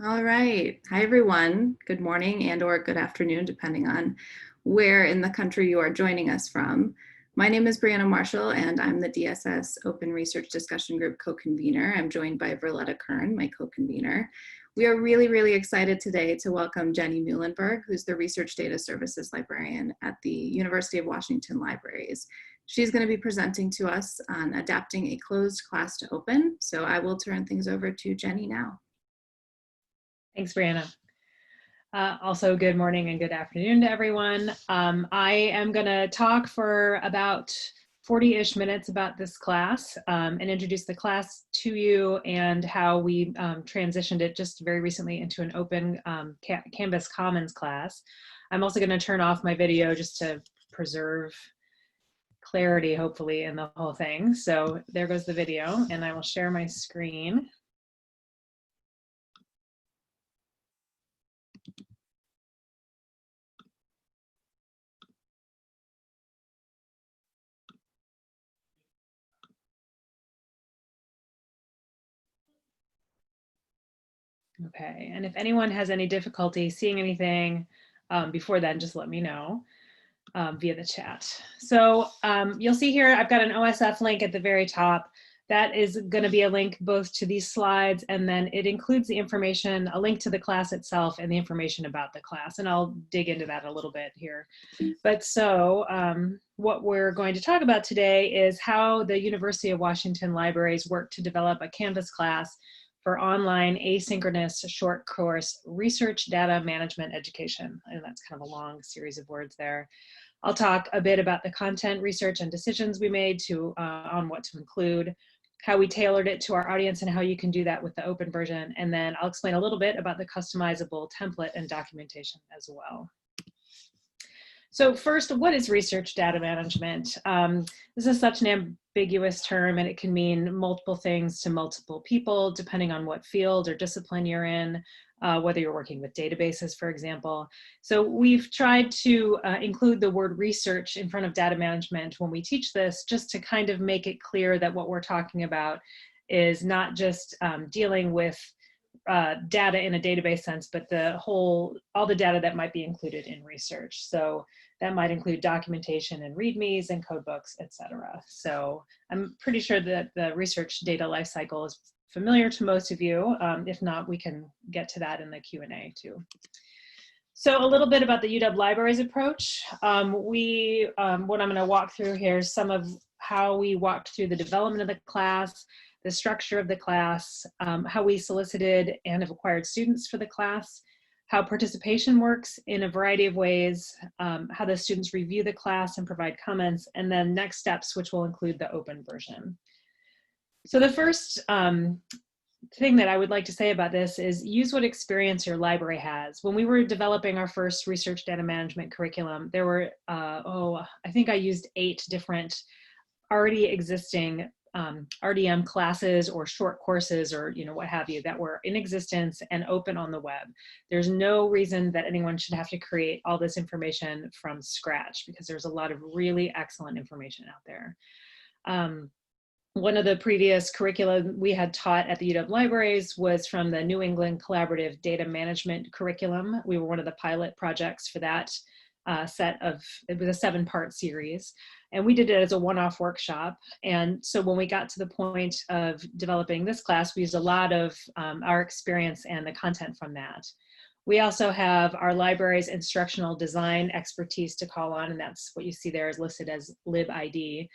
All right. Hi, everyone. Good morning and or good afternoon, depending on where in the country you are joining us from. My name is Brianna Marshall, and I'm the DSS Open Research Discussion Group co-convener. I'm joined by Verletta Kern, my co-convener. We are really excited today to welcome Jenny Muilenburg, who's the Research Data Services Librarian at the University of Washington Libraries. She's going to be presenting to us on adapting a closed class to open. So I will turn things over to Jenny now. Thanks, Brianna. Also, good morning and good afternoon to everyone. I am going to talk for about 40-ish minutes about this class and introduce the class to you and how we transitioned it just very recently into an open Canvas Commons class. I'm also going to turn off my video just to preserve clarity, hopefully, in the whole thing. So there goes the video, and I will share my screen. Okay, and if anyone has any difficulty seeing anything before then, just let me know via the chat. So you'll see here, I've got an OSF link at the very top. That is going to be a link both to these slides, and then it includes the information, a link to the class itself and the information about the class. And I'll dig into that a little bit here. But so what we're going to talk about today is how the University of Washington Libraries work to develop a Canvas class for online asynchronous short course research data management education. And that's kind of a long series of words there. I'll talk a bit about the content research and decisions we made on what to include, how we tailored it to our audience and how you can do that with the open version. And then I'll explain a little bit about the customizable template and documentation as well. So first, what is research data management? This is such an ambiguous term, and it can mean multiple things to multiple people, depending on what field or discipline you're in, whether you're working with databases, for example. So we've tried to include the word research in front of data management when we teach this, just to kind of make it clear that what we're talking about is not just dealing with data in a database sense, but all the data that might be included in research. So that might include documentation and READMEs and codebooks, etc. So I'm pretty sure that the research data lifecycle is familiar to most of you. If not, we can get to that in the Q&A too. So a little bit about the UW Libraries approach. What I'm going to walk through here is some of how we walked through the development of the class, the structure of the class, how we solicited and have acquired students for the class, how participation works in a variety of ways, how the students review the class and provide comments, and then next steps, which will include the open version. So the first thing that I would like to say about this is use what experience your library has. When we were developing our first research data management curriculum, there were, I think I used 8 different already existing RDM classes or short courses or what have you that were in existence and open on the web. There's no reason that anyone should have to create all this information from scratch, because there's a lot of really excellent information out there. One of the previous curricula we had taught at the UW Libraries was from the New England Collaborative Data Management Curriculum. We were one of the pilot projects for that it was a 7-part series. And we did it as a one-off workshop. And so when we got to the point of developing this class, we used a lot of our experience and the content from that. We also have our library's instructional design expertise to call on, and that's what you see there is listed as LibID.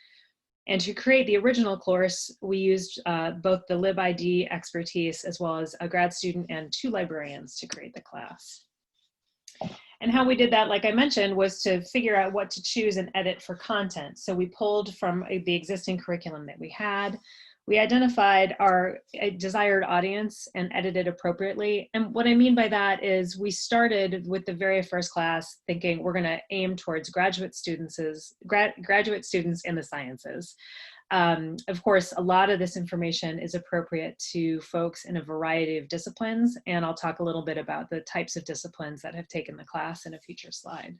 And to create the original course, we used both the LibID expertise as well as a grad student and 2 librarians to create the class. And how we did that, like I mentioned, was to figure out what to choose and edit for content. So we pulled from the existing curriculum that we had. We identified our desired audience and edited appropriately. And what I mean by that is we started with the very first class thinking we're going to aim towards graduate students in the sciences. Of course, a lot of this information is appropriate to folks in a variety of disciplines, and I'll talk a little bit about the types of disciplines that have taken the class in a future slide.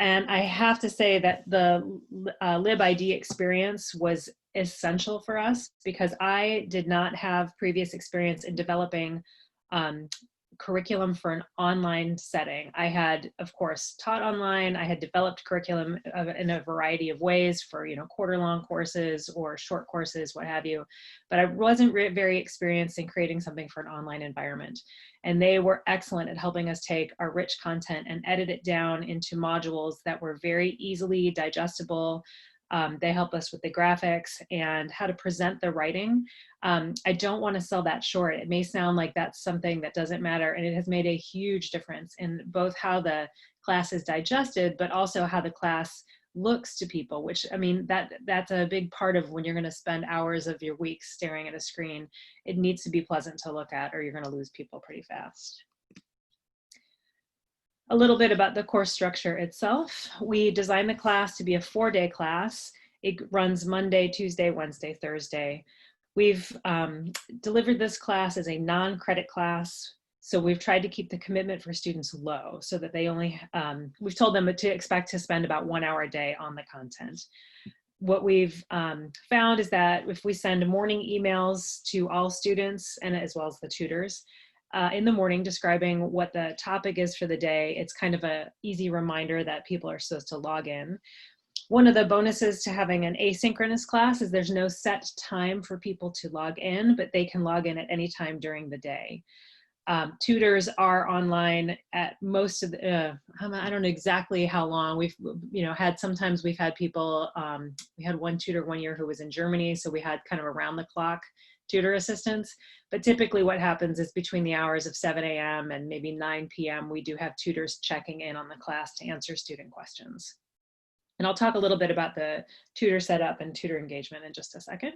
And I have to say that the LibID experience was essential for us because I did not have previous experience in developing curriculum for an online setting. I had, of course, taught online. I had developed curriculum in a variety of ways for, quarter-long courses or short courses, what have you. But I wasn't very experienced in creating something for an online environment. And they were excellent at helping us take our rich content and edit it down into modules that were very easily digestible. They help us with the graphics and how to present the writing. I don't want to sell that short. It may sound like that's something that doesn't matter, and it has made a huge difference in both how the class is digested, but also how the class looks to people, which, I mean, that's a big part of when you're going to spend hours of your week staring at a screen. It needs to be pleasant to look at, or you're going to lose people pretty fast. A little bit about the course structure itself. We designed the class to be a 4-day class. It runs Monday, Tuesday, Wednesday, Thursday. We've delivered this class as a non-credit class. So we've tried to keep the commitment for students low so that they only, we've told them to expect to spend about 1 hour a day on the content. What we've found is that if we send morning emails to all students and as well as the tutors, in the morning describing what the topic is for the day, it's kind of an easy reminder that people are supposed to log in. One of the bonuses to having an asynchronous class is there's no set time for people to log in, but they can log in at any time during the day. Tutors are online at most of the, I don't know exactly how long. We've, sometimes we've had people, we had one tutor one year who was in Germany, so we had kind of around the clock tutor assistants. But typically what happens is between the hours of 7 a.m. and maybe 9 p.m., we do have tutors checking in on the class to answer student questions. And I'll talk a little bit about the tutor setup and tutor engagement in just a second.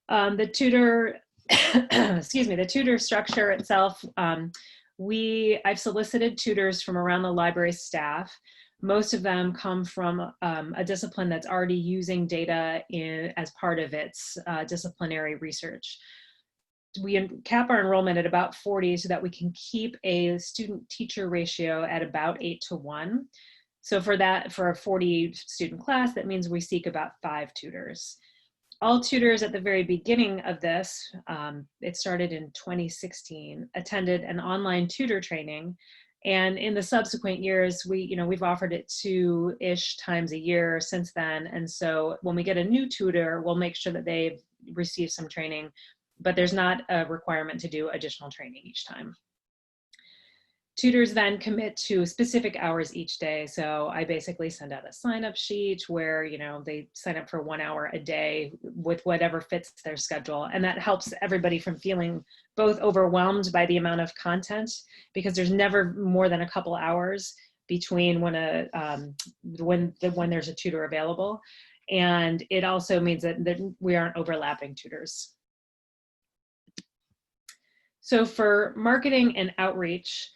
The tutor, the tutor structure itself, I've solicited tutors from around the library staff. Most of them come from a discipline that's already using data as part of its disciplinary research. We cap our enrollment at about 40 so that we can keep a student-teacher ratio at about 8:1. So for a 40-student class, that means we seek about 5 tutors. All tutors at the very beginning of this, it started in 2016, attended an online tutor training. And in the subsequent years, we've offered it 2-ish times a year since then. And so when we get a new tutor, we'll make sure that they've received some training, but there's not a requirement to do additional training each time. Tutors then commit to specific hours each day. So I basically send out a sign-up sheet where, they sign up for 1 hour a day with whatever fits their schedule. And that helps everybody from feeling both overwhelmed by the amount of content, because there's never more than a couple hours between when there's a tutor available. And it also means that we aren't overlapping tutors. So for marketing and outreach,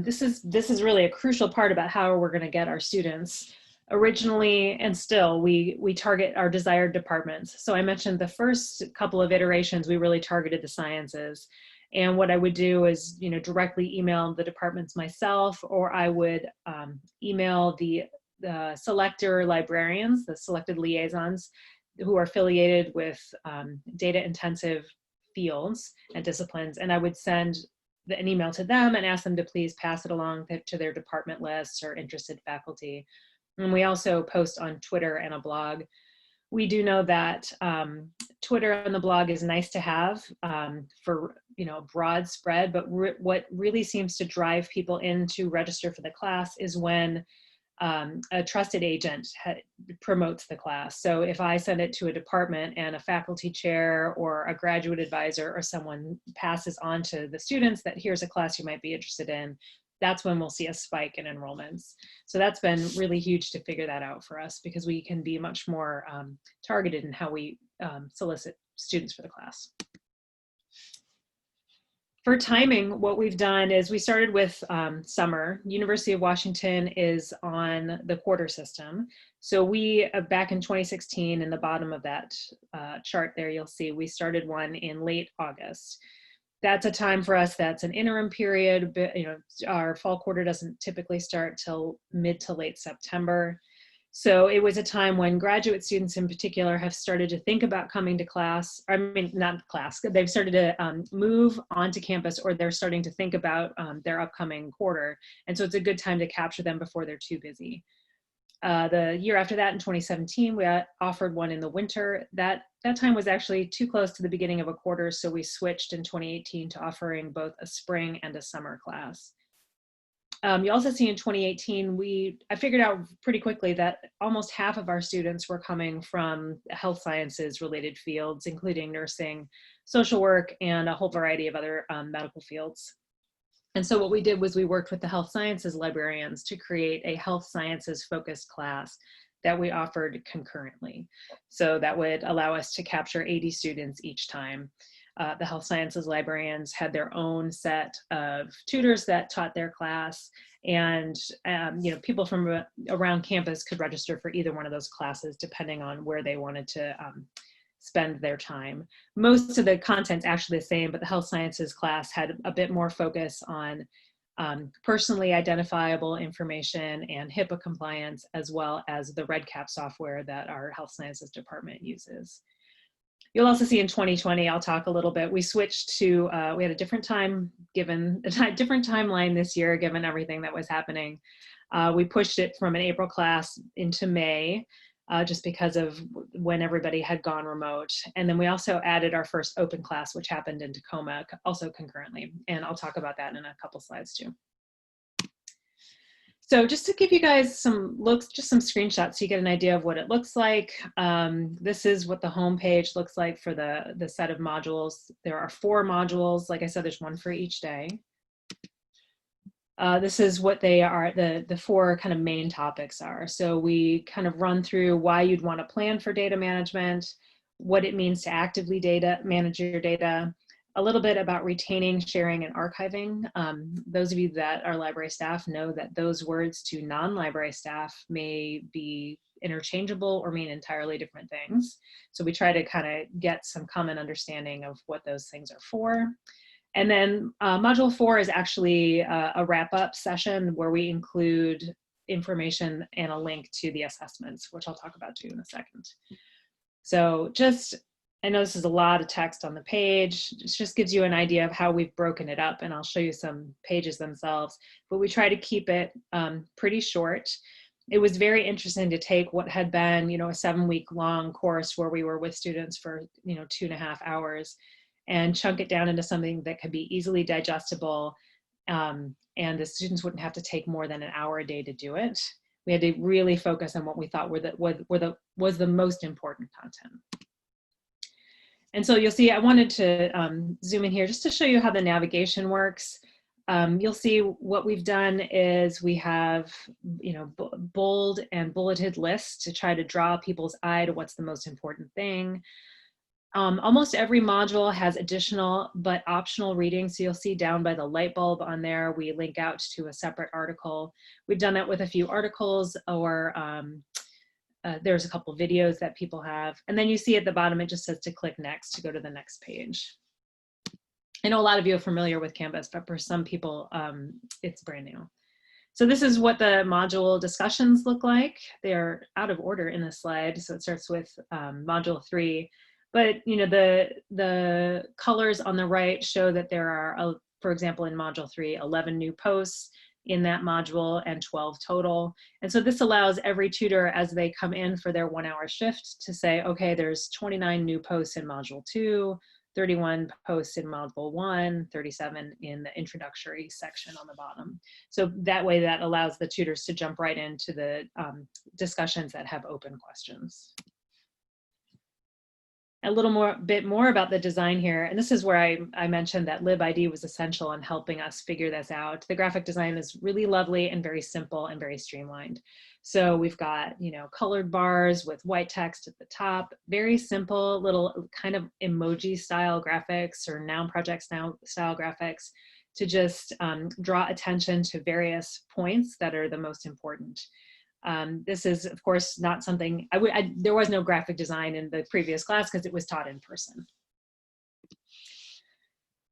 this is really a crucial part about how we're going to get our students. Originally and still, we target our desired departments. So I mentioned the first couple of iterations, we really targeted the sciences. And what I would do is, directly email the departments myself, or I would email the selector librarians, the selected liaisons who are affiliated with data-intensive fields and disciplines, and I would send an email to them and ask them to please pass it along to their department lists or interested faculty. And we also post on Twitter and a blog. We do know that Twitter and the blog is nice to have for broad spread, but what really seems to drive people in to register for the class is when a trusted agent promotes the class. So if I send it to a department and a faculty chair or a graduate advisor or someone passes on to the students that here's a class you might be interested in, that's when we'll see a spike in enrollments. So that's been really huge to figure that out for us, because we can be much more targeted in how we solicit students for the class. For timing, what we've done is we started with summer. University of Washington is on the quarter system. So we, back in 2016, in the bottom of that chart there, you'll see we started one in late August. That's a time for us that's an interim period. But, our fall quarter doesn't typically start till mid to late September. So it was a time when graduate students in particular have started to think about coming to class, I mean, not class, they've started to move onto campus, or they're starting to think about their upcoming quarter. And so it's a good time to capture them before they're too busy. The year after that, in 2017, we offered one in the winter. That time was actually too close to the beginning of a quarter, so we switched in 2018 to offering both a spring and a summer class. You also see in 2018, I figured out pretty quickly that almost half of our students were coming from health sciences related fields, including nursing, social work, and a whole variety of other medical fields. And so what we did was we worked with the health sciences librarians to create a health sciences focused class that we offered concurrently. So that would allow us to capture 80 students each time. The health sciences librarians had their own set of tutors that taught their class, and people from around campus could register for either one of those classes depending on where they wanted to spend their time. Most of the content's actually the same, but the health sciences class had a bit more focus on personally identifiable information and HIPAA compliance, as well as the REDCap software that our health sciences department uses. You'll also see in 2020, I'll talk a little bit, we switched to, we had a different time given, a different timeline this year, given everything that was happening. We pushed it from an April class into May, just because of when everybody had gone remote. And then we also added our first open class, which happened in Tacoma, also concurrently. And I'll talk about that in a couple slides too. So just to give you guys some looks, just some screenshots so you get an idea of what it looks like. This is what the home page looks like for the set of modules. There are 4 modules. Like I said, there's one for each day. This is what they are, the 4 kind of main topics are. So we kind of run through why you'd want to plan for data management, what it means to actively manage your data, a little bit about retaining, sharing, and archiving. Those of you that are library staff know that those words to non-library staff may be interchangeable or mean entirely different things. So we try to kind of get some common understanding of what those things are for. And then module 4 is actually a wrap-up session where we include information and a link to the assessments, which I'll talk about too in a second. So I know this is a lot of text on the page. It just gives you an idea of how we've broken it up, and I'll show you some pages themselves, but we try to keep it pretty short. It was very interesting to take what had been, a 7-week long course where we were with students for, 2.5 hours, and chunk it down into something that could be easily digestible, and the students wouldn't have to take more than an hour a day to do it. We had to really focus on what we thought was the most important content. And so you'll see, I wanted to zoom in here just to show you how the navigation works. You'll see what we've done is we have, bold and bulleted lists to try to draw people's eye to what's the most important thing. Almost every module has additional but optional reading. So you'll see down by the light bulb on there, we link out to a separate article. We've done that with a few articles, or there's a couple videos that people have. And then you see at the bottom, it just says to click next to go to the next page. I know a lot of you are familiar with Canvas, but for some people, it's brand new. So this is what the module discussions look like. They're out of order in this slide. So it starts with module 3. But the colors on the right show that there are, for example, in module 3, 11 new posts in that module and 12 total. And so this allows every tutor, as they come in for their 1-hour shift, to say, okay, there's 29 new posts in module 2, 31 posts in module 1, 37 in the introductory section on the bottom. So that way, that allows the tutors to jump right into the discussions that have open questions. A bit more about the design here. And this is where I mentioned that LibID was essential in helping us figure this out. The graphic design is really lovely and very simple and very streamlined. So we've got, colored bars with white text at the top, very simple little kind of emoji style graphics or noun project style graphics to just draw attention to various points that are the most important. This is, of course, not something, there was no graphic design in the previous class because it was taught in person.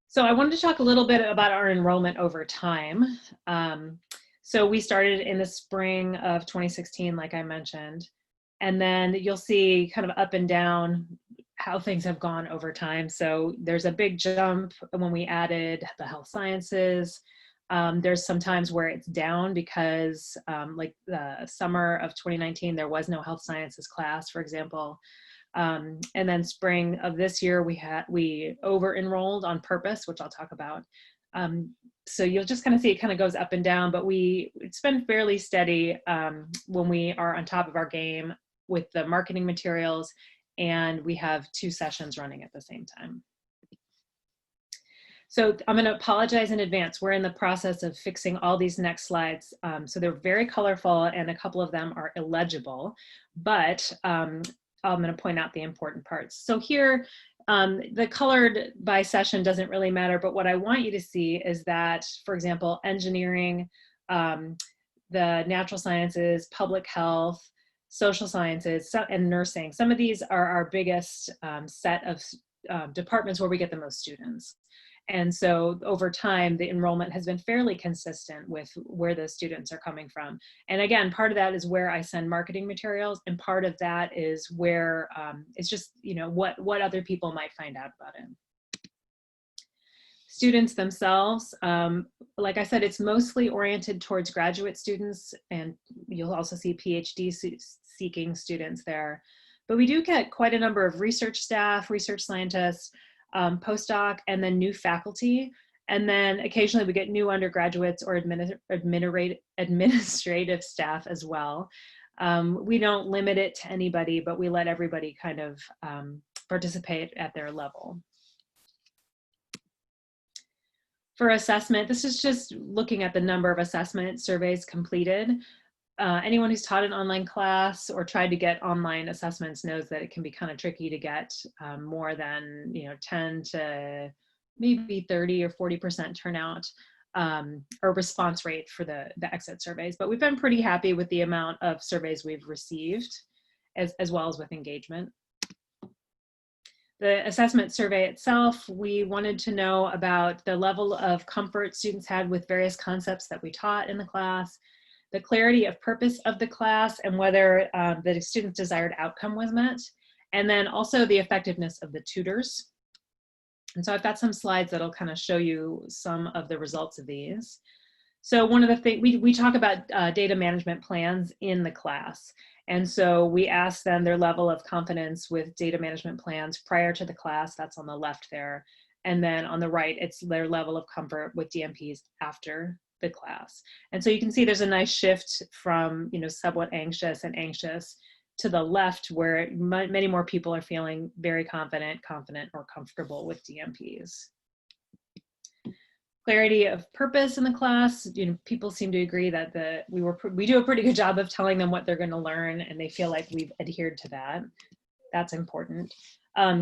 So I wanted to talk a little bit about our enrollment over time. So we started in the spring of 2016, like I mentioned, and then you'll see kind of up and down how things have gone over time. So there's a big jump when we added the health sciences. There's some times where it's down because like the summer of 2019, there was no health sciences class, for example. And then spring of this year, we over-enrolled on purpose, which I'll talk about. So you'll just kind of see it kind of goes up and down, but it's been fairly steady when we are on top of our game with the marketing materials, and we have 2 sessions running at the same time. So I'm going to apologize in advance. We're in the process of fixing all these next slides. So they're very colorful and a couple of them are illegible, but I'm going to point out the important parts. So here, the colored by session doesn't really matter, but what I want you to see is that, for example, engineering, the natural sciences, public health, social sciences, and nursing. Some of these are our biggest set of departments where we get the most students. And so over time, the enrollment has been fairly consistent with where the students are coming from. And again, part of that is where I send marketing materials, and part of that is where it's just, you know, what other people might find out about it. Students themselves, like I said, it's mostly oriented towards graduate students, and you'll also see PhD seeking students there. But we do get quite a number of research staff, research scientists, postdoc, and then new faculty. And then occasionally we get new undergraduates or administrative staff as well. We don't limit it to anybody, but we let everybody kind of participate at their level. For assessment, this is just looking at the number of assessment surveys completed. Anyone who's taught an online class or tried to get online assessments knows that it can be kind of tricky to get more than 10 to maybe 30 or 40% turnout or response rate for the exit surveys. But we've been pretty happy with the amount of surveys we've received, as well as with engagement. The assessment survey itself, we wanted to know about the level of comfort students had with various concepts that we taught in the class, the clarity of purpose of the class, and whether the student's desired outcome was met, and then also the effectiveness of the tutors. And so I've got some slides that'll kind of show you some of the results of these. So one of the things, we talk about data management plans in the class. And so we ask them their level of confidence with data management plans prior to the class. That's on the left there. And then on the right, it's their level of comfort with DMPs after the class. And so you can see there's a nice shift from somewhat anxious and anxious to the left, where many more people are feeling very confident or comfortable with DMPs. Clarity of purpose in the class, people seem to agree that we do a pretty good job of telling them what they're going to learn, and they feel like we've adhered to that. That's important.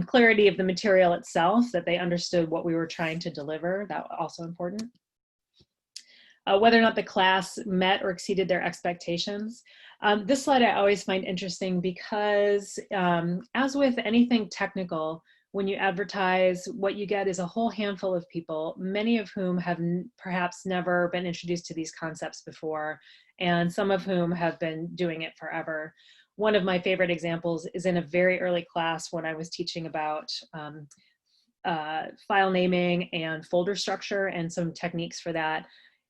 Clarity of the material itself, that they understood what we were trying to deliver, that also important. Whether or not the class met or exceeded their expectations. This slide I always find interesting because as with anything technical, when you advertise, what you get is a whole handful of people, many of whom have perhaps never been introduced to these concepts before, and some of whom have been doing it forever. One of my favorite examples is in a very early class when I was teaching about file naming and folder structure and some techniques for that.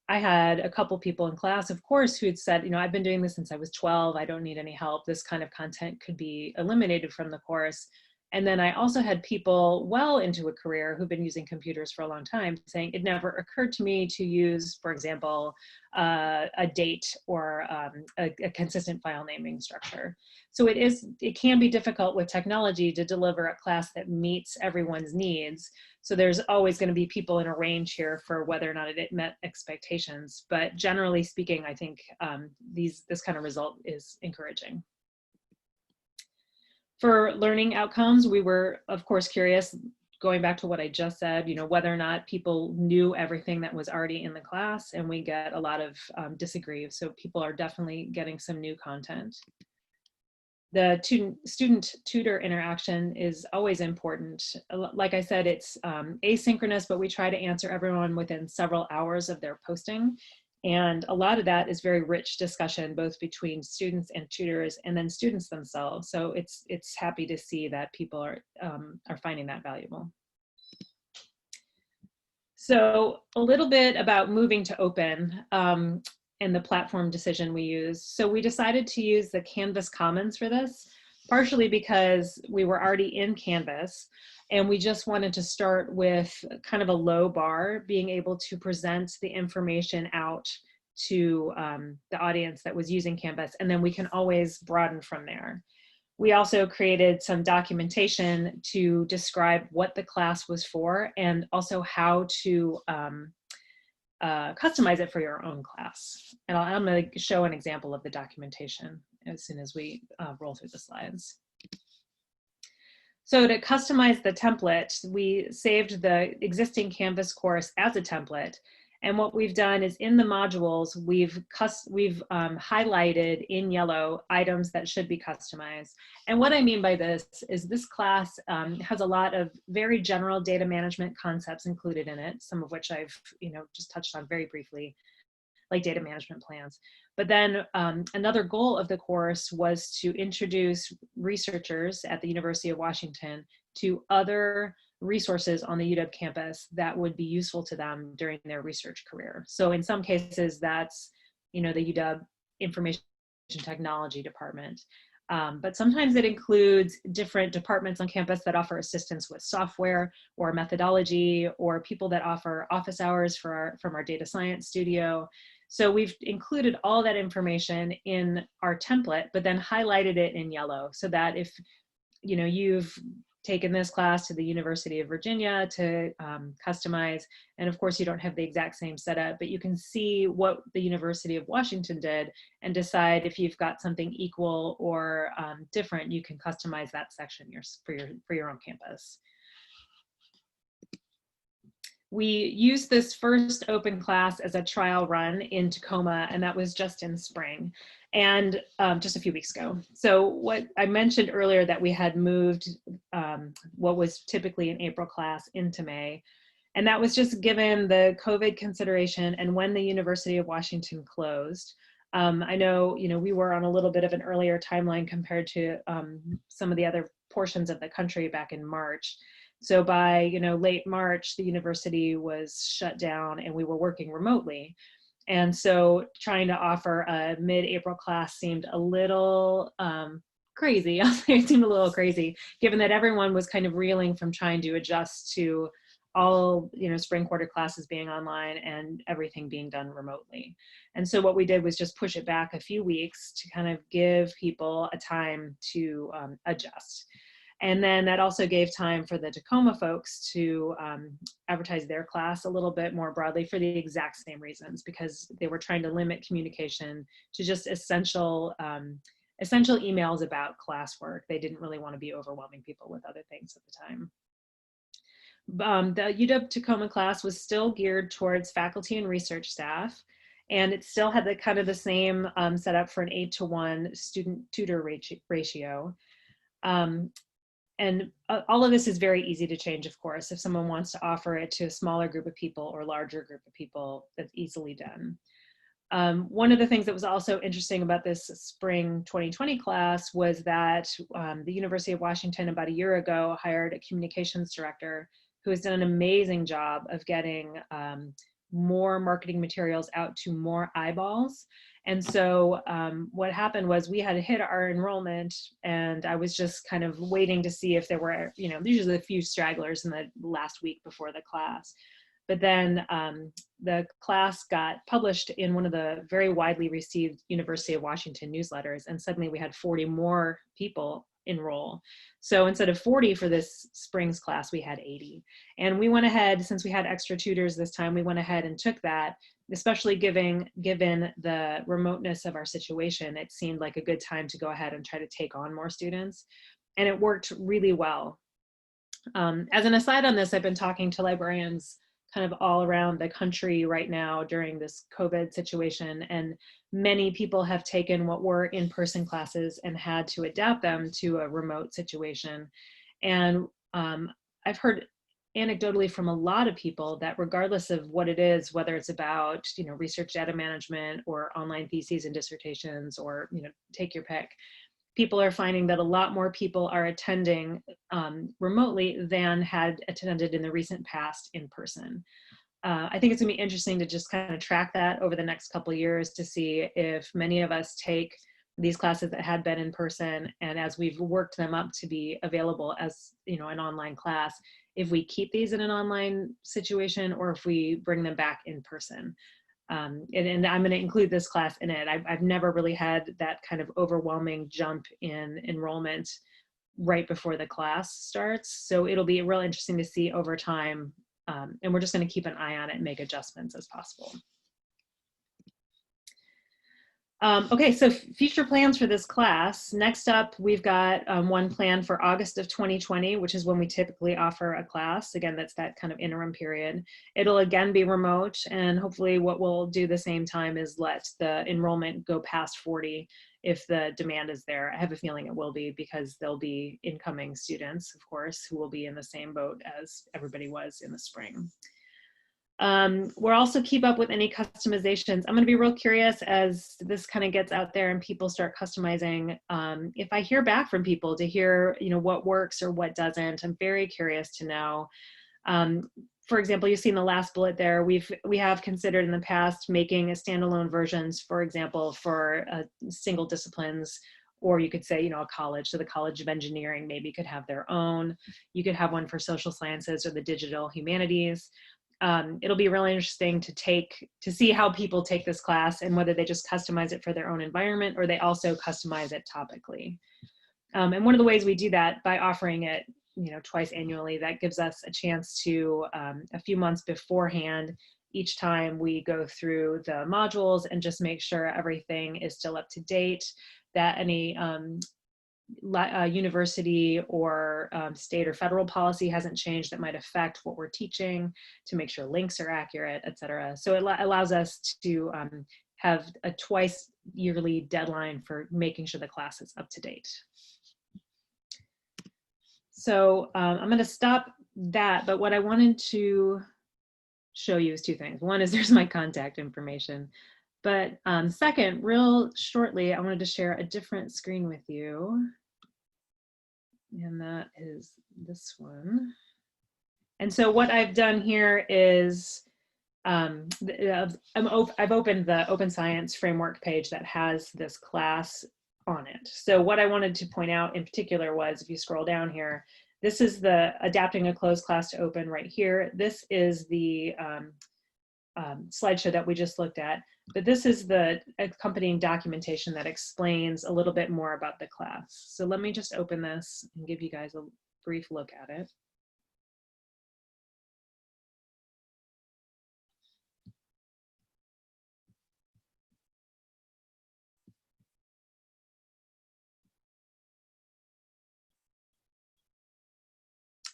I had a couple people in class, of course, who had said, I've been doing this since I was 12. I don't need any help. This kind of content could be eliminated from the course. And then I also had people well into a career who've been using computers for a long time saying it never occurred to me to use, for example, a date or a consistent file naming structure. So it can be difficult with technology to deliver a class that meets everyone's needs. So there's always going to be people in a range here for whether or not it met expectations. But generally speaking, I think this kind of result is encouraging. For learning outcomes, we were, of course, curious, going back to what I just said, whether or not people knew everything that was already in the class, and we get a lot of disagree. So people are definitely getting some new content. The student-tutor interaction is always important. Like I said, it's asynchronous, but we try to answer everyone within several hours of their posting. And a lot of that is very rich discussion, both between students and tutors, and then students themselves. So it's happy to see that people are finding that valuable. So a little bit about moving to open and the platform decision we use. So we decided to use the Canvas Commons for this, partially because we were already in Canvas, and we just wanted to start with kind of a low bar, being able to present the information out to the audience that was using Canvas, and then we can always broaden from there. We also created some documentation to describe what the class was for, and also how to customize it for your own class. And I'm going to show an example of the documentation as soon as we roll through the slides. So to customize the template, we saved the existing Canvas course as a template. And what we've done is in the modules, we've highlighted in yellow items that should be customized. And what I mean by this is this class has a lot of very general data management concepts included in it, some of which I've just touched on very briefly, like data management plans. But then another goal of the course was to introduce researchers at the University of Washington to other resources on the UW campus that would be useful to them during their research career. So in some cases, that's the UW Information Technology Department. But sometimes it includes different departments on campus that offer assistance with software or methodology, or people that offer office hours from our data science studio. So we've included all that information in our template, but then highlighted it in yellow so that if you've taken this class to the University of Virginia to customize, and of course you don't have the exact same setup, but you can see what the University of Washington did and decide if you've got something equal or different, you can customize that section for your own campus. We used this first open class as a trial run in Tacoma, and that was just in spring, and just a few weeks ago. So what I mentioned earlier, that we had moved what was typically an April class into May, and that was just given the COVID consideration and when the University of Washington closed. I know we were on a little bit of an earlier timeline compared to some of the other portions of the country back in March. So by late March, the university was shut down and we were working remotely. And so trying to offer a mid-April class seemed a little crazy. I'll say it seemed a little crazy, given that everyone was kind of reeling from trying to adjust to all spring quarter classes being online and everything being done remotely. And so what we did was just push it back a few weeks to kind of give people a time to adjust. And then that also gave time for the Tacoma folks to advertise their class a little bit more broadly for the exact same reasons, because they were trying to limit communication to just essential emails about classwork. They didn't really want to be overwhelming people with other things at the time. The UW Tacoma class was still geared towards faculty and research staff, and it still had the same setup for an 8-to-1 student-tutor ratio. And all of this is very easy to change, of course. If someone wants to offer it to a smaller group of people or larger group of people, that's easily done. One of the things that was also interesting about this spring 2020 class was that the University of Washington about a year ago hired a communications director who has done an amazing job of getting more marketing materials out to more eyeballs. And so what happened was we had hit our enrollment, and I was just kind of waiting to see if there were, usually a few stragglers in the last week before the class. But then the class got published in one of the very widely received University of Washington newsletters, and suddenly we had 40 more people enroll. So instead of 40 for this spring's class, we had 80. And we went ahead, since we had extra tutors this time, we went ahead and took that, especially given the remoteness of our situation. It seemed like a good time to go ahead and try to take on more students. And it worked really well. As an aside on this, I've been talking to librarians kind of all around the country right now during this COVID situation, and many people have taken what were in-person classes and had to adapt them to a remote situation. And I've heard anecdotally from a lot of people that regardless of what it is, whether it's about, research data management or online theses and dissertations, or, take your pick, people are finding that a lot more people are attending remotely than had attended in the recent past in person. I think it's gonna be interesting to just kind of track that over the next couple of years to see if many of us take these classes that had been in person, and as we've worked them up to be available as an online class, if we keep these in an online situation or if we bring them back in person. And I'm going to include this class in it. I've never really had that kind of overwhelming jump in enrollment right before the class starts. So it'll be real interesting to see over time. And we're just going to keep an eye on it and make adjustments as possible. Okay, so future plans for this class. Next up, we've got one plan for August of 2020, which is when we typically offer a class. Again, that's that kind of interim period. It'll again be remote, and hopefully what we'll do the same time is let the enrollment go past 40 if the demand is there. I have a feeling it will be, because there'll be incoming students, of course, who will be in the same boat as everybody was in the spring. We'll also keep up with any customizations. I'm going to be real curious as this kind of gets out there and people start customizing. If I hear back from people to hear, what works or what doesn't, I'm very curious to know. For example, you see in the last bullet there, we have considered in the past making a standalone versions, for example, for single disciplines, or you could say, a college. So the College of Engineering maybe could have their own. You could have one for social sciences or the digital humanities. It'll be really interesting to see how people take this class and whether they just customize it for their own environment or they also customize it topically. And one of the ways we do that by offering it, twice annually, that gives us a chance to, a few months beforehand, each time we go through the modules and just make sure everything is still up to date, that any university or state or federal policy hasn't changed that might affect what we're teaching, to make sure links are accurate, etc. So it allows us to have a twice yearly deadline for making sure the class is up to date. So I'm going to stop that, but what I wanted to show you is two things. One is there's my contact information, but second, real shortly, I wanted to share a different screen with you. And that is this one. And so what I've done here is I've opened the Open Science Framework page that has this class on it. So what I wanted to point out in particular was, if you scroll down here, this is the adapting a closed class to open right here. This is the slideshow that we just looked at, but this is the accompanying documentation that explains a little bit more about the class. So let me just open this and give you guys a brief look at it.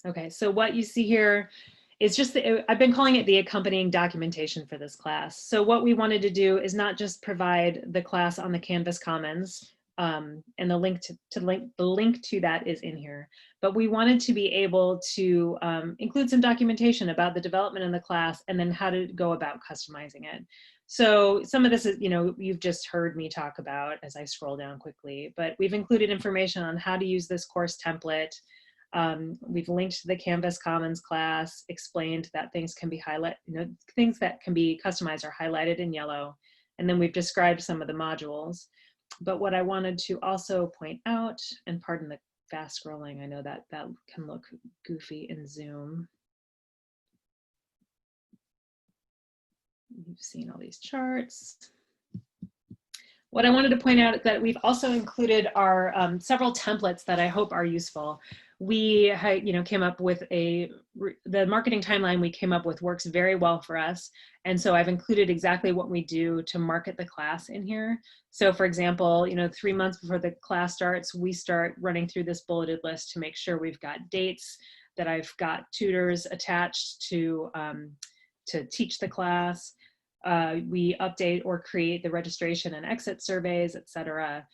Okay, so what you see here is just, I've been calling it the accompanying documentation for this class. So what we wanted to do is not just provide the class on the Canvas Commons, and the link to that is in here, but we wanted to be able to include some documentation about the development in the class and then how to go about customizing it. So some of this is, you've just heard me talk about as I scroll down quickly, but we've included information on how to use this course template. We've linked to the Canvas Commons class, explained that things can be highlighted, things that can be customized are highlighted in yellow, and then we've described some of the modules. But what I wanted to also point out, and pardon the fast scrolling, I know that can look goofy in Zoom. You've seen all these charts. What I wanted to point out is that we've also included our several templates that I hope are useful. We came up with the marketing timeline we came up with works very well for us. And so I've included exactly what we do to market the class in here. So for example, 3 months before the class starts, we start running through this bulleted list to make sure we've got dates, that I've got tutors attached to teach the class. We update or create the registration and exit surveys, etc.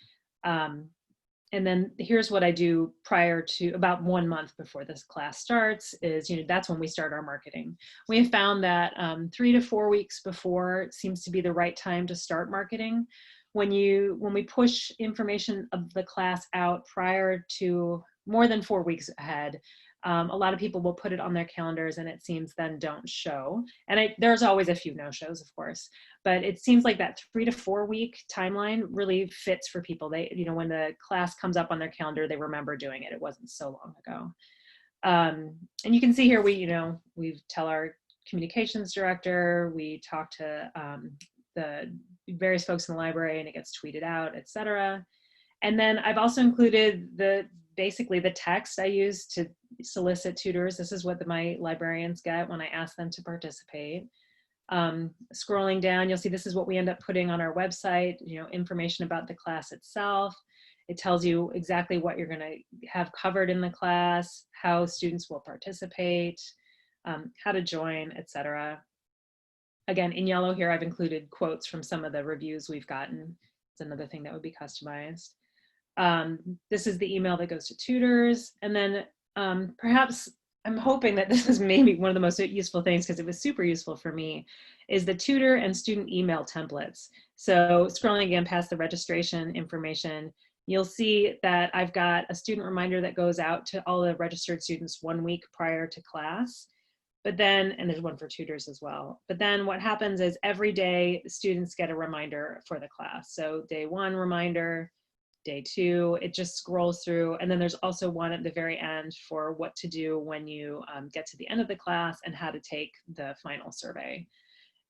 and then here's what I do prior to, about 1 month before this class starts, is, that's when we start our marketing. We have found that 3 to 4 weeks before seems to be the right time to start marketing. When we push information of the class out prior to more than 4 weeks ahead, a lot of people will put it on their calendars and it seems then don't show. And there's always a few no-shows, of course, but it seems like that 3 to 4 week timeline really fits for people. They, when the class comes up on their calendar, they remember doing it. It wasn't so long ago. And you can see here, we tell our communications director, we talk to the various folks in the library, and it gets tweeted out, etc. And then I've also included basically the text I use to solicit tutors. This is what my librarians get when I ask them to participate. Scrolling down, you'll see this is what we end up putting on our website, information about the class itself. It tells you exactly what you're going to have covered in the class, how students will participate, how to join, etc. Again, in yellow here, I've included quotes from some of the reviews we've gotten. It's another thing that would be customized. This is the email that goes to tutors. And then perhaps I'm hoping that this is maybe one of the most useful things, because it was super useful for me, is the tutor and student email templates. So scrolling again past the registration information, you'll see that I've got a student reminder that goes out to all the registered students 1 week prior to class. But then, and there's one for tutors as well. But then what happens is every day students get a reminder for the class. So day 1 reminder, day 2, it just scrolls through. And then there's also one at the very end for what to do when you get to the end of the class and how to take the final survey.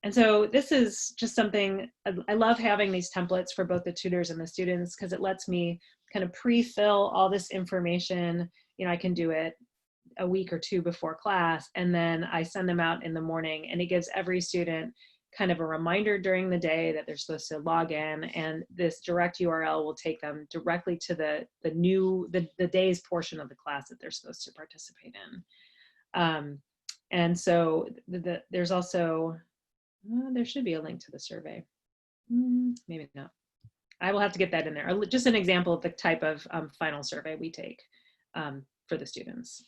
And so this is just something, I love having these templates for both the tutors and the students, because it lets me kind of pre-fill all this information. I can do it a week or 2 before class, and then I send them out in the morning, and it gives every student kind of a reminder during the day that they're supposed to log in, and this direct URL will take them directly to the day's portion of the class that they're supposed to participate in. And so there's also, there should be a link to the survey. Maybe not. I will have to get that in there. Just an example of the type of final survey we take for the students.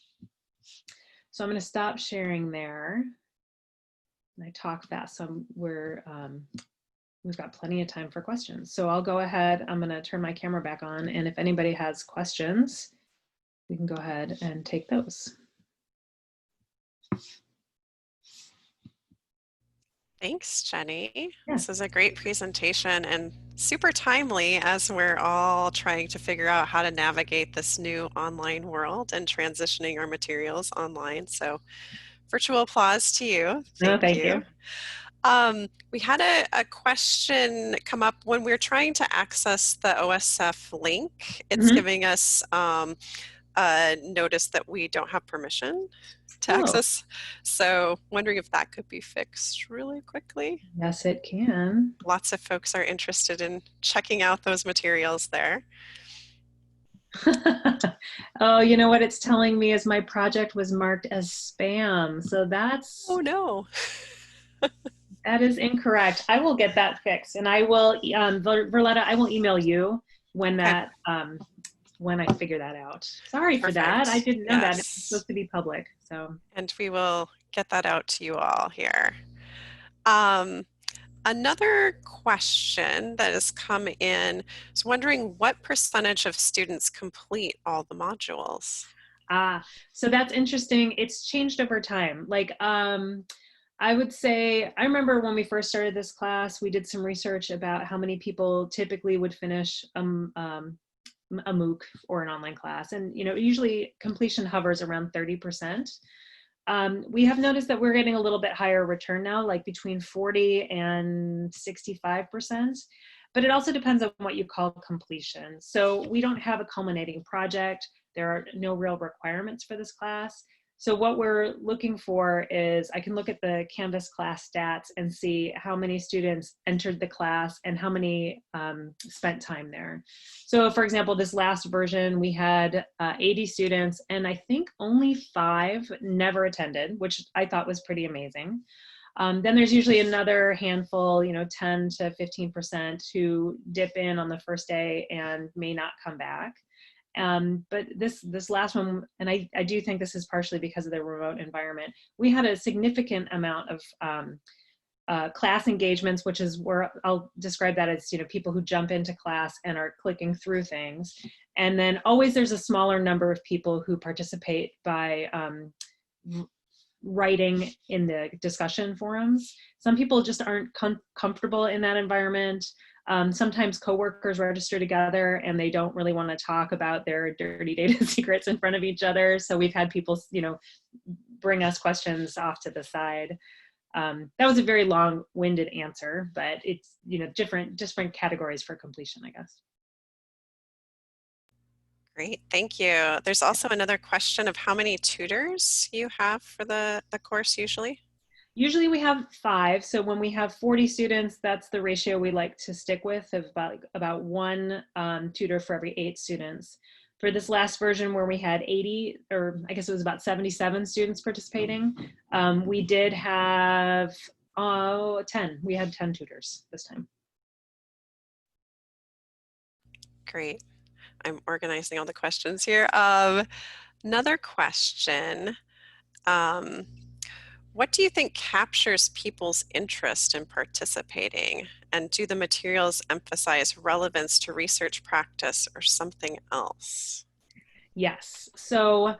So I'm going to stop sharing there. And I talk fast, so we've got plenty of time for questions. So I'll go ahead, I'm going to turn my camera back on, and if anybody has questions, we can go ahead and take those. Thanks, Jenny. Yeah. This is a great presentation and super timely as we're all trying to figure out how to navigate this new online world and transitioning our materials online. So virtual applause to you. Thank you. We had a question come up when we're trying to access the OSF link. It's giving us a notice that we don't have permission to access. So wondering if that could be fixed really quickly. Yes, it can. Lots of folks are interested in checking out those materials there. Oh, you know what it's telling me is my project was marked as spam. So that's... Oh no. That is incorrect. I will get that fixed, and I will, Verletta, I will email you when that, when I figure that out. Sorry for that. I didn't know that. It's supposed to be public. So. And we will get that out to you all here. Another question that has come in is wondering what percentage of students complete all the modules? So that's interesting. It's changed over time. Like, I would say, I remember when we first started this class, we did some research about how many people typically would finish a MOOC or an online class. And, usually completion hovers around 30%. We have noticed that we're getting a little bit higher return now, like between 40 and 65%. But it also depends on what you call completion. So we don't have a culminating project. There are no real requirements for this class. So what we're looking for is, I can look at the Canvas class stats and see how many students entered the class and how many spent time there. So for example, this last version, we had 80 students, and I think only 5 never attended, which I thought was pretty amazing. Then there's usually another handful, 10 to 15% who dip in on the first day and may not come back. But this last one, and I do think this is partially because of the remote environment, we had a significant amount of class engagements, which is where I'll describe that as, people who jump into class and are clicking through things. And then always there's a smaller number of people who participate by writing in the discussion forums. Some people just aren't comfortable in that environment. Sometimes coworkers register together and they don't really want to talk about their dirty data secrets in front of each other. So we've had people, bring us questions off to the side. That was a very long-winded answer, but it's, different categories for completion, I guess. Great, thank you. There's also another question of how many tutors you have for the course usually? Usually we have 5. So when we have 40 students, that's the ratio we like to stick with, of about 1 tutor for every 8 students. For this last version where we had 80, or I guess it was about 77 students participating, we did have 10. We had 10 tutors this time. Great. I'm organizing all the questions here. Another question. What do you think captures people's interest in participating? And do the materials emphasize relevance to research practice or something else? Yes. So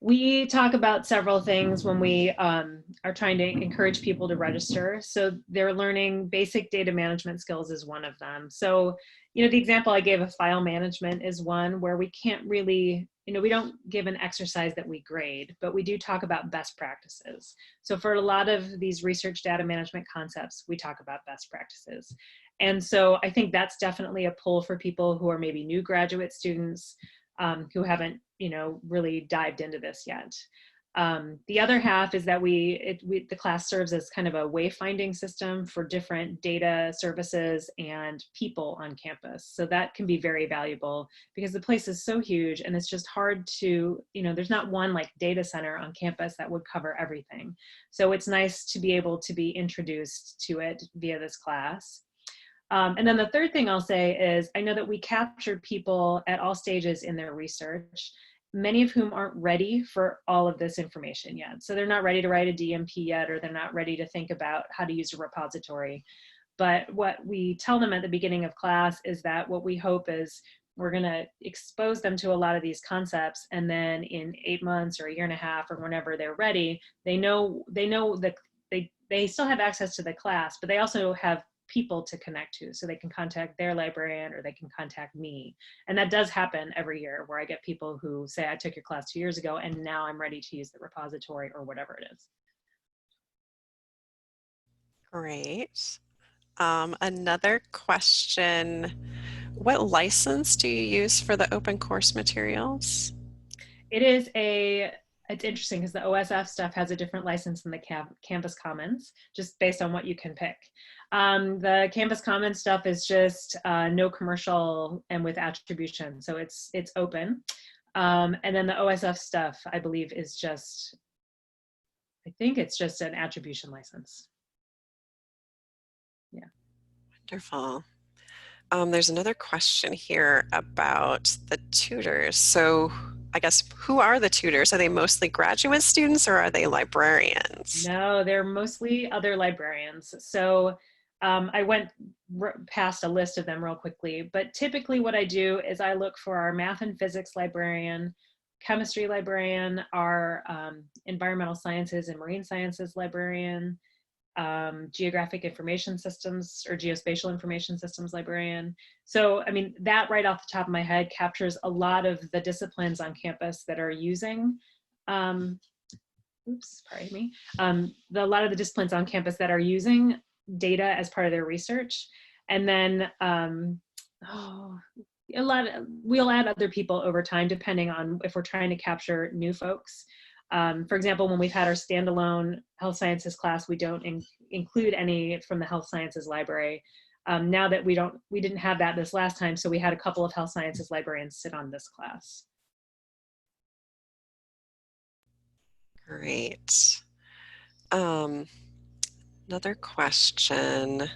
we talk about several things when we are trying to encourage people to register. So they're learning basic data management skills is one of them. So, the example I gave of file management is one where we can't really, we don't give an exercise that we grade, but we do talk about best practices. So for a lot of these research data management concepts, we talk about best practices. And so I think that's definitely a pull for people who are maybe new graduate students who haven't, really dived into this yet. The other half is that the class serves as kind of a wayfinding system for different data services and people on campus. So that can be very valuable because the place is so huge and it's just hard to, there's not one like data center on campus that would cover everything. So it's nice to be able to be introduced to it via this class. And then the third thing I'll say is I know that we captured people at all stages in their research, many of whom aren't ready for all of this information yet. So they're not ready to write a DMP yet, or they're not ready to think about how to use a repository. But what we tell them at the beginning of class is that what we hope is we're going to expose them to a lot of these concepts, and then in 8 months or a year and a half or whenever they're ready, they know that they still have access to the class, but they also have people to connect to, so they can contact their librarian or they can contact me. And that does happen every year where I get people who say, I took your class 2 years ago and now I'm ready to use the repository or whatever it is. Great. Another question, what license do you use for the open course materials? It's interesting because the OSF stuff has a different license than the Campus Commons, just based on what you can pick. The Campus Commons stuff is just no commercial and with attribution, so it's open. And then the OSF stuff, I believe, is just, I think it's just an attribution license. Yeah. Wonderful. There's another question here about the tutors. So I guess, who are the tutors? Are they mostly graduate students or are they librarians? No, they're mostly other librarians. So I went past a list of them real quickly, but typically what I do is I look for our math and physics librarian, chemistry librarian, our environmental sciences and marine sciences librarian, geographic information systems or geospatial information systems librarian. So, I mean, that right off the top of my head captures a lot of the disciplines on campus that are using, a lot of the disciplines on campus that are using data as part of their research. And then we'll add other people over time, depending on if we're trying to capture new folks. For example, when we've had our standalone health sciences class, we don't include any from the health sciences library. Now that we didn't have that this last time, so we had a couple of health sciences librarians sit on this class. Great. Another question.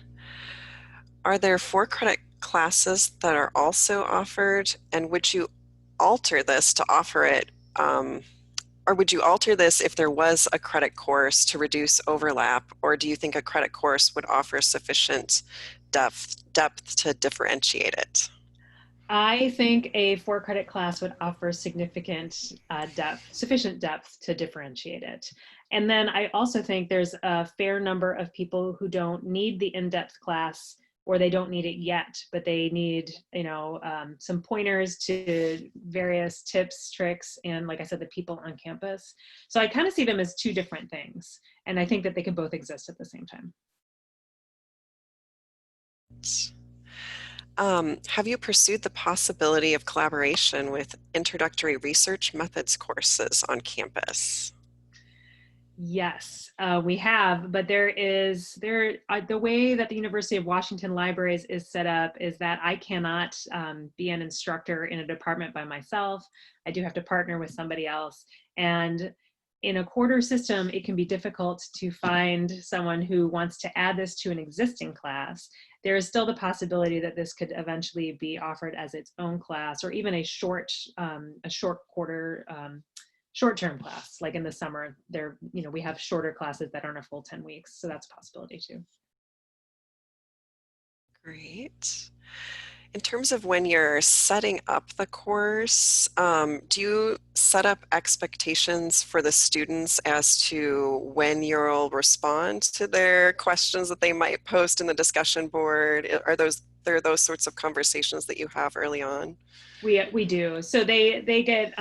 Are there 4-credit classes that are also offered, and would you alter this to offer it, or would you alter this if there was a credit course to reduce overlap, or do you think a credit course would offer sufficient depth to differentiate it? I think a 4-credit class would offer significant sufficient depth to differentiate it. And then I also think there's a fair number of people who don't need the in-depth class, or they don't need it yet, but they need, some pointers to various tips, tricks, and like I said, the people on campus. So I kind of see them as two different things. And I think that they could both exist at the same time. Have you pursued the possibility of collaboration with introductory research methods courses on campus? Yes, we have, but the way that the University of Washington Libraries is set up is that I cannot be an instructor in a department by myself. I do have to partner with somebody else. And in a quarter system, it can be difficult to find someone who wants to add this to an existing class. There is still the possibility that this could eventually be offered as its own class, or even a short quarter short-term class, like in the summer. We have shorter classes that aren't a full 10 weeks, so that's a possibility too. Great. In terms of when you're setting up the course, do you set up expectations for the students as to when you'll respond to their questions that they might post in the discussion board? Are those sorts of conversations that you have early on? We do. So they get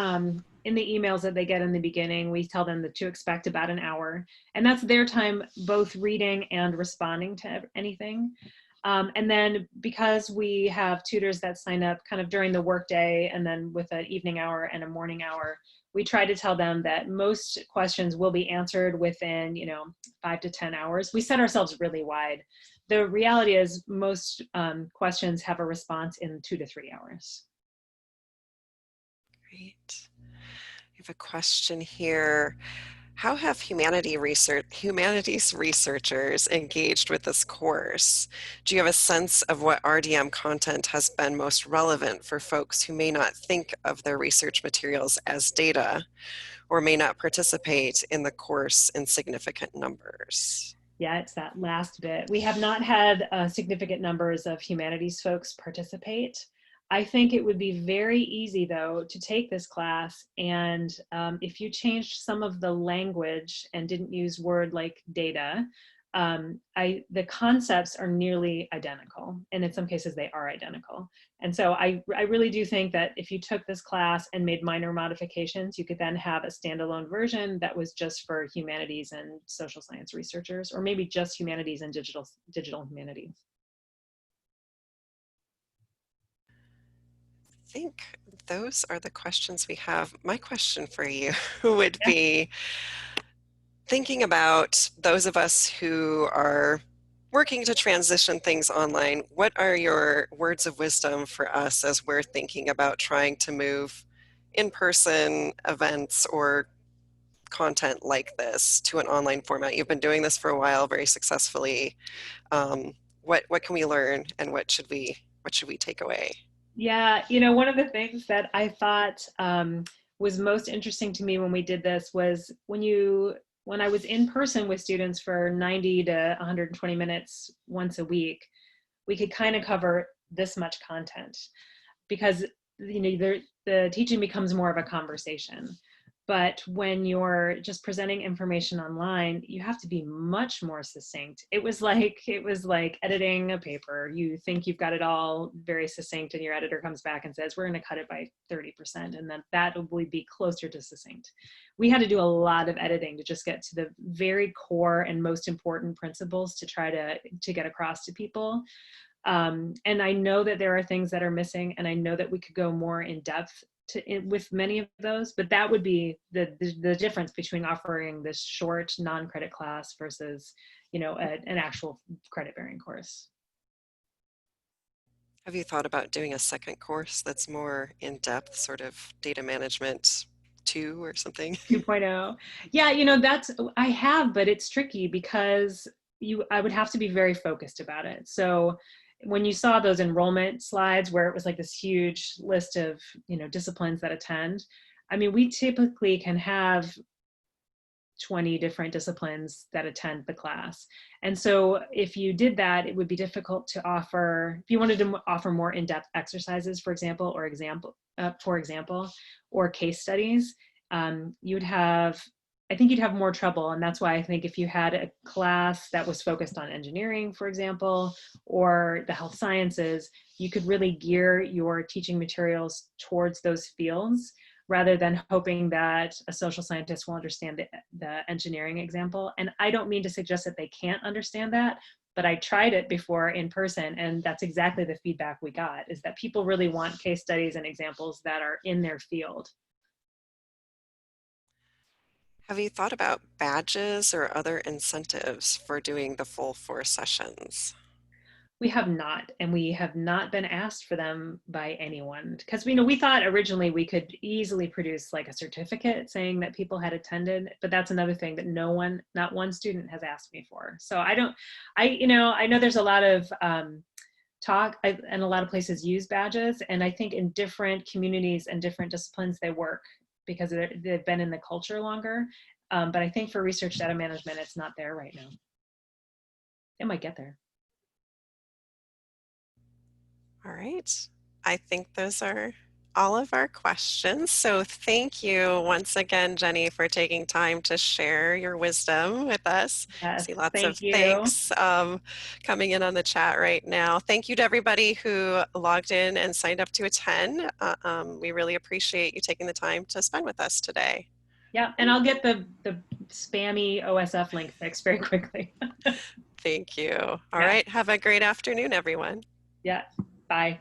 in the emails that they get in the beginning, we tell them to expect about an hour, and that's their time both reading and responding to anything. And then because we have tutors that sign up kind of during the workday and then with an evening hour and a morning hour, we try to tell them that most questions will be answered within 5 to 10 hours. We set ourselves really wide. The reality is most questions have a response in 2 to 3 hours. Great. I have a question here. How have humanities researchers engaged with this course? Do you have a sense of what RDM content has been most relevant for folks who may not think of their research materials as data, or may not participate in the course in significant numbers? Yeah, it's that last bit. We have not had significant numbers of humanities folks participate. I think it would be very easy, though, to take this class, and if you changed some of the language and didn't use word like data, the concepts are nearly identical, and in some cases they are identical. And so I really do think that if you took this class and made minor modifications, you could then have a standalone version that was just for humanities and social science researchers, or maybe just humanities and digital humanities. I think those are the questions we have. My question for you would be, thinking about those of us who are working to transition things online, what are your words of wisdom for us as we're thinking about trying to move in-person events or content like this to an online format? You've been doing this for a while very successfully. What can we learn, and what should we take away? Yeah, one of the things that I thought was most interesting to me when we did this was when I was in person with students for 90 to 120 minutes once a week, we could kind of cover this much content, because the teaching becomes more of a conversation. But when you're just presenting information online, you have to be much more succinct. It was like editing a paper. You think you've got it all very succinct, and your editor comes back and says, we're going to cut it by 30%, and then that will be closer to succinct. We had to do a lot of editing to just get to the very core and most important principles to try to get across to people. And I know that there are things that are missing, and I know that we could go more in depth with many of those, but that would be the difference between offering this short non-credit class versus an actual credit-bearing course. Have you thought about doing a second course that's more in-depth, sort of data management 2 or something? 2.0. Yeah, I have, but it's tricky because I would have to be very focused about it. So when you saw those enrollment slides where it was like this huge list of, disciplines that attend, I mean, we typically can have 20 different disciplines that attend the class. And so if you did that, it would be difficult to offer, if you wanted to offer more in-depth exercises, for example, or case studies, I think you'd have more trouble. And that's why I think if you had a class that was focused on engineering, for example, or the health sciences, you could really gear your teaching materials towards those fields, rather than hoping that a social scientist will understand the engineering example. And I don't mean to suggest that they can't understand that, but I tried it before in person, and that's exactly the feedback we got, is that people really want case studies and examples that are in their field. Have you thought about badges or other incentives for doing the full 4 sessions? We have not, and we have not been asked for them by anyone, because we thought originally we could easily produce like a certificate saying that people had attended, but that's another thing that not one student has asked me for. So I know there's a lot of talk, and a lot of places use badges, and I think in different communities and different disciplines they work because they've been in the culture longer. But I think for research data management, it's not there right now. It might get there. All right. I think those are all of our questions. So thank you once again, Jenny, for taking time to share your wisdom with us. Yes, See lots of thank you. thanks coming in on the chat right now. Thank you to everybody who logged in and signed up to attend. We really appreciate you taking the time to spend with us today. Yeah, and I'll get the spammy OSF link fixed very quickly. Thank you. All right. Have a great afternoon, everyone. Yeah. Bye.